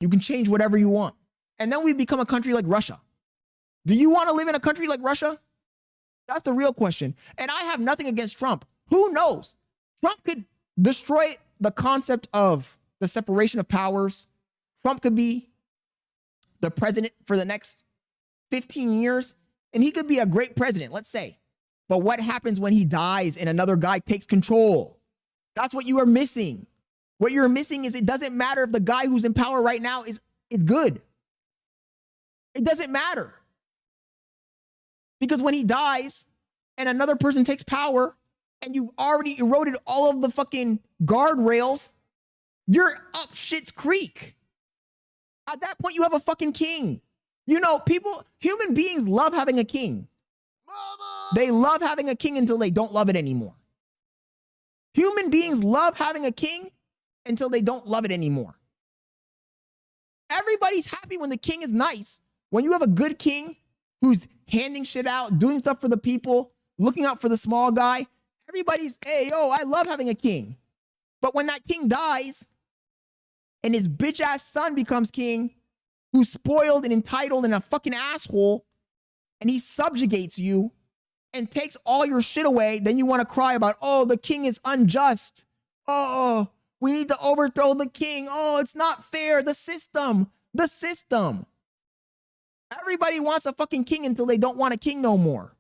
You can change whatever you want. And then we become a country like Russia. Do you want to live in a country like Russia? That's the real question. And I have nothing against Trump. Who knows? Trump could destroy the concept of the separation of powers. Trump could be the president for the next 15 years, and he could be a great president, let's say. But what happens when he dies and another guy takes control? That's what you are missing. What you're missing is it doesn't matter if the guy who's in power right now is good. It doesn't matter. Because when he dies and another person takes power and you've already eroded all of the fucking guardrails, you're up shit's creek. At that point, you have a fucking king. You know, human beings love having a king. Mama! They love having a king until they don't love it anymore. Human beings love having a king until they don't love it anymore. Everybody's happy when the king is nice. When you have a good king who's handing shit out, doing stuff for the people, looking out for the small guy, everybody's, hey, yo, I love having a king. But when that king dies and his bitch ass son becomes king, who's spoiled and entitled and a fucking asshole, and he subjugates you and takes all your shit away, then you want to cry about, oh, the king is unjust. Oh, we need to overthrow the king. Oh, it's not fair. The system. Everybody wants a fucking king until they don't want a king no more.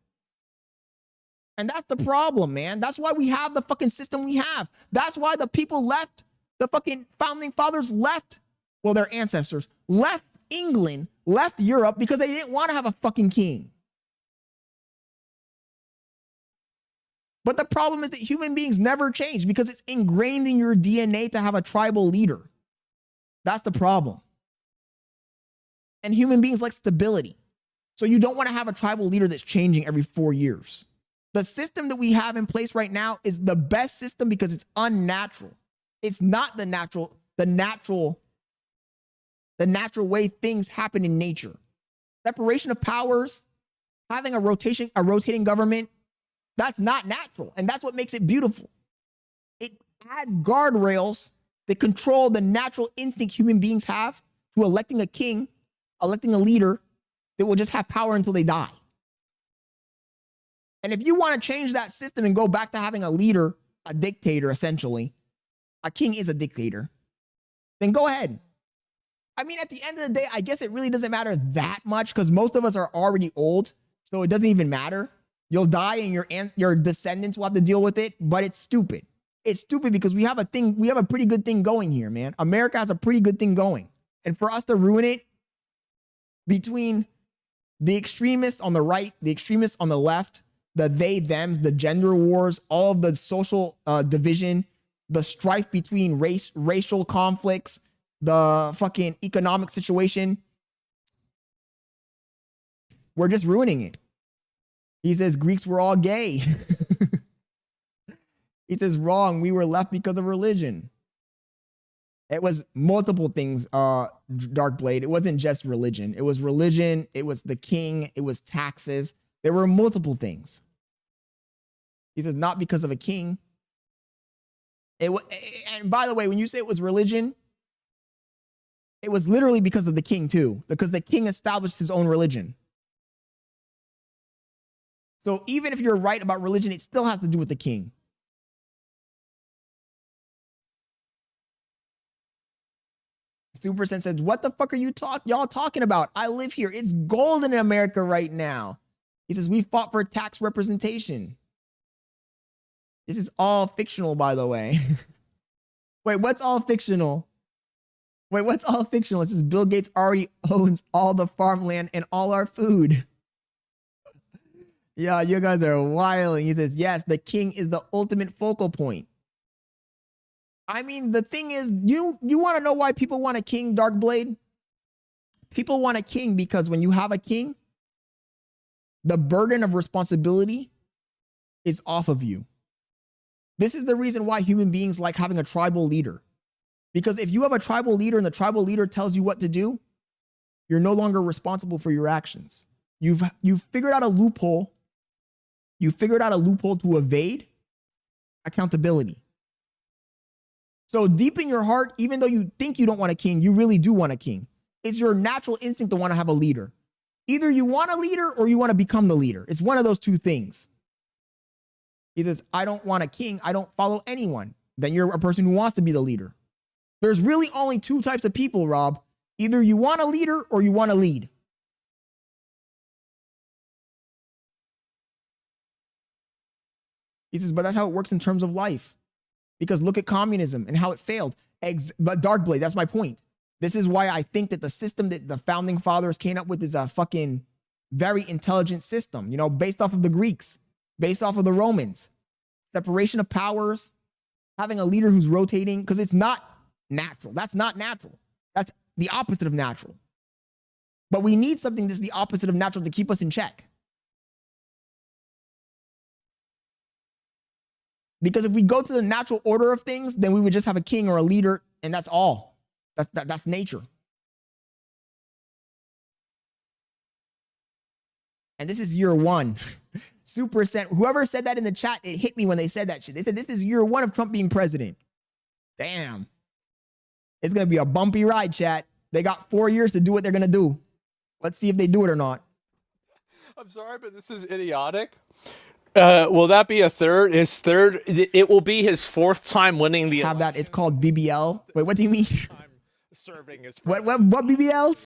And that's the problem, man. That's why we have the fucking system we have. That's why the people left, the fucking founding fathers left, well, their ancestors left England, left Europe because they didn't want to have a fucking king. But the problem is that human beings never change because it's ingrained in your DNA to have a tribal leader. That's the problem. And human beings like stability. So you don't want to have a tribal leader that's changing every 4 years. The system that we have in place right now is the best system because it's unnatural. It's not the natural way things happen in nature. Separation of powers, having a rotating government, that's not natural. And that's what makes it beautiful. It adds guardrails that control the natural instinct human beings have to electing a king, electing a leader that will just have power until they die. And if you want to change that system and go back to having a leader, a dictator, essentially, a king is a dictator, then go ahead. I mean, at the end of the day, I guess it really doesn't matter that much because most of us are already old, so it doesn't even matter. You'll die and your descendants will have to deal with it, but it's stupid. It's stupid because we have a pretty good thing going here, man. America has a pretty good thing going. And for us to ruin it between the extremists on the right, the extremists on the left, the they, thems, the gender wars, all of the social division, the strife between racial conflicts, the fucking economic situation, we're just ruining it. He says Greeks were all gay. He says wrong. We were left because of religion. It was multiple things, Darkblade. It wasn't just religion. It was religion. It was the king. It was taxes. There were multiple things. He says not because of a king. And by the way, when you say it was religion, it was literally because of the king too, because the king established his own religion. So even if you're right about religion, it still has to do with the king. Supersen said, what the fuck are y'all talking about? I live here. It's golden in America right now. He says, we fought for tax representation. This is all fictional, by the way. Wait, what's all fictional? Wait, what's all fictional? It says Bill Gates already owns all the farmland and all our food. Yeah, you guys are wilding. He says, yes, the king is the ultimate focal point. I mean, the thing is, you want to know why people want a king, Darkblade? People want a king because when you have a king, the burden of responsibility is off of you. This is the reason why human beings like having a tribal leader. Because if you have a tribal leader and the tribal leader tells you what to do, you're no longer responsible for your actions. You've figured out a loophole. You figured out a loophole to evade accountability. So deep in your heart, even though you think you don't want a king, you really do want a king. It's your natural instinct to want to have a leader. Either you want a leader or you want to become the leader. It's one of those two things. He says, I don't want a king. I don't follow anyone. Then you're a person who wants to be the leader. There's really only two types of people, Rob. Either you want a leader or you want to lead. He says, but that's how it works in terms of life. Because look at communism and how it failed. But Darkblade, that's my point. This is why I think that the system that the founding fathers came up with is a fucking very intelligent system, you know, based off of the Greeks, based off of the Romans. Separation of powers, having a leader who's rotating, because it's not natural. That's not natural. That's the opposite of natural. But we need something that's the opposite of natural to keep us in check. Because if we go to the natural order of things, then we would just have a king or a leader, and that's all. That's nature. And this is year one. Super sent. Whoever said that in the chat, it hit me when they said that shit. They said this is year one of Trump being president. Damn. It's going to be a bumpy ride, chat. They got 4 years to do what they're going to do. Let's see if they do it or not. I'm sorry, but this is idiotic. Will that be a third? His third? It will be his fourth time winning the Have that. It's called BBL. Wait, what do you mean? Serving as what BBLs?